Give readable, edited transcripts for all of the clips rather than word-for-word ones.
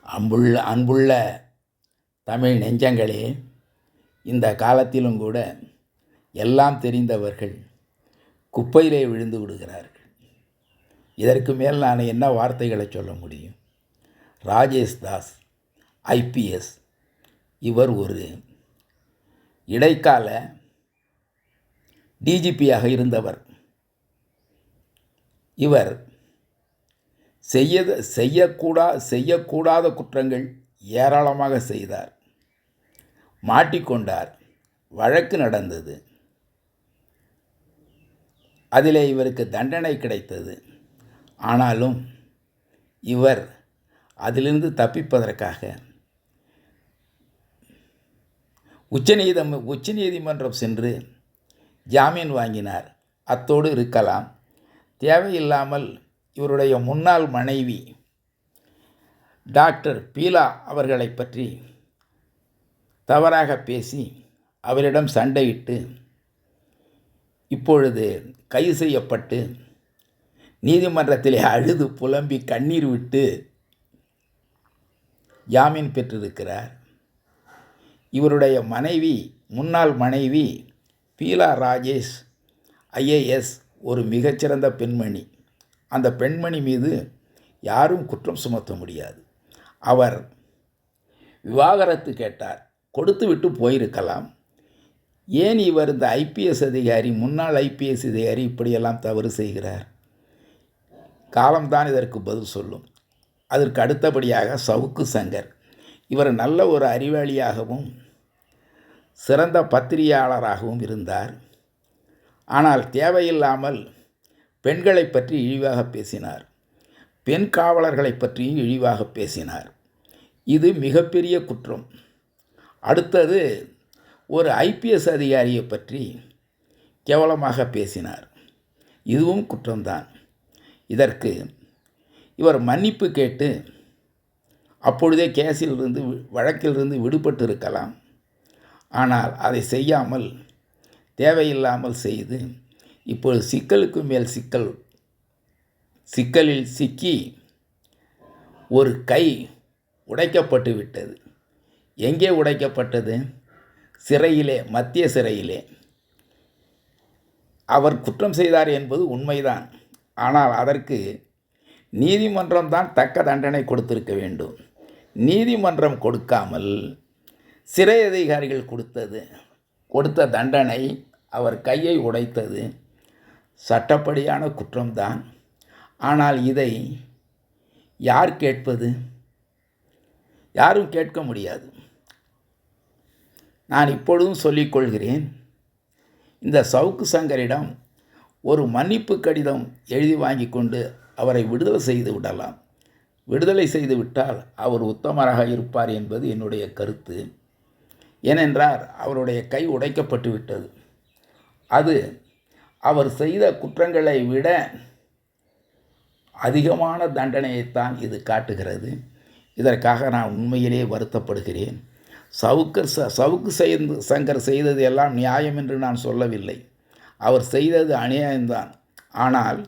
அன்புள்ள தமிழ் நெஞ்சங்களே, இந்த காலத்திலும் கூட எல்லாம் தெரிந்தவர்கள் குப்பையிலே விழுந்து விடுகிறார்கள். இதற்கு மேல் நான் என்ன வார்த்தைகளை சொல்ல முடியும்? ராஜேஷ் தாஸ் ஐபிஎஸ், இவர் ஒரு இடைக்கால டிஜிபியாக இருந்தவர். இவர் செய்யக்கூடாத குற்றங்கள் ஏராளமாக செய்தார். மாட்டிக்கொண்டார். வழக்கு நடந்தது. அதிலே இவருக்கு தண்டனை கிடைத்தது. ஆனாலும் இவர் அதிலிருந்து தப்பிப்பதற்காக உச்சநீதிமன்றம் சென்று ஜாமீன் வாங்கினார். அத்தோடு இருக்கலாம். தேவையில்லாமல் இவருடைய முன்னாள் மனைவி டாக்டர் பீலா அவர்களை பற்றி தவறாக பேசி அவரிடம் சண்டையிட்டு இப்பொழுது கைது செய்யப்பட்டு நீதிமன்றத்திலே அழுது புலம்பி கண்ணீர் விட்டு ஜாமீன் பெற்றிருக்கிறார். இவருடைய முன்னாள் மனைவி பீலா ராஜேஷ் ஐஏஎஸ் ஒரு மிகச்சிறந்த பெண்மணி. அந்த பெண்மணி மீது யாரும் குற்றம் சுமத்த முடியாது. அவர் விவாகரத்து கேட்டார். கொடுத்து விட்டு போயிருக்கலாம். ஏன் இவர் இந்த ஐபிஎஸ் அதிகாரி, முன்னாள் ஐபிஎஸ் அதிகாரி இப்படியெல்லாம் தவறு செய்கிறார்? காலம்தான் இதற்கு பதில் சொல்லும். அதற்கு அடுத்தபடியாக சவுக்கு சங்கர், இவர் நல்ல ஒரு அறிவாளியாகவும் சிறந்த பத்திரிகையாளராகவும் இருந்தார். ஆனால் தேவையில்லாமல் பெண்களை பற்றி இழிவாக பேசினார். பெண் காவலர்களை பற்றியும் இழிவாக பேசினார். இது மிகப்பெரிய குற்றம். அடுத்தது ஒரு ஐபிஎஸ் அதிகாரியை பற்றி கேவலமாக பேசினார். இதுவும் குற்றம்தான். இதற்கு இவர் மன்னிப்பு கேட்டு அப்பொழுதே வழக்கிலிருந்து விடுபட்டு இருக்கலாம். ஆனால் அதை செய்யாமல் தேவையில்லாமல் செய்து இப்பொழுது சிக்கலுக்கு மேல் சிக்கலில் சிக்கி ஒரு கை உடைக்கப்பட்டு விட்டது. எங்கே உடைக்கப்பட்டது? சிறையிலே, மத்திய சிறையிலே. அவர் குற்றம் செய்தார் என்பது உண்மைதான். ஆனால் அதற்கு நீதிமன்றம்தான் தக்க தண்டனை கொடுத்திருக்க வேண்டும். நீதிமன்றம் கொடுக்காமல் சிறை அதிகாரிகள் கொடுத்த தண்டனை அவர் கையை உடைத்தது சட்டப்படியான குற்றம்தான். ஆனால் இதை யார் கேட்பது? யாரும் கேட்க முடியாது. நான் இப்பொழுதும் சொல்லிக்கொள்கிறேன், இந்த சவுக்கு சங்கரிடம் ஒரு மன்னிப்பு கடிதம் எழுதி வாங்கி கொண்டு அவரை விடுதலை செய்து விடலாம். விடுதலை செய்து விட்டால் அவர் உத்தமராக இருப்பார் என்பது என்னுடைய கருத்து. ஏனென்றால் அவருடைய கை உடைக்கப்பட்டு விட்டது. அது அவர் செய்த குற்றங்களை விட அதிகமான தண்டனையைத்தான் இது காட்டுகிறது. இதற்காக நான் உண்மையிலே வருத்தப்படுகிறேன். சவுக்கு சங்கர் செய்தது எல்லாம் நியாயம் என்று நான் சொல்லவில்லை. அவர் செய்தது அநியாயம்தான். ஆனால்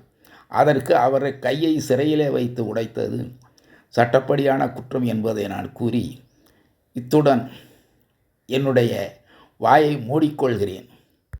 அதற்கு அவரை கையை சிறையிலே வைத்து உடைத்தது சட்டப்படியான குற்றம் என்பதை நான் கூறி இத்துடன் என்னுடைய வாயை மூடிக்கொள்கிறேன்.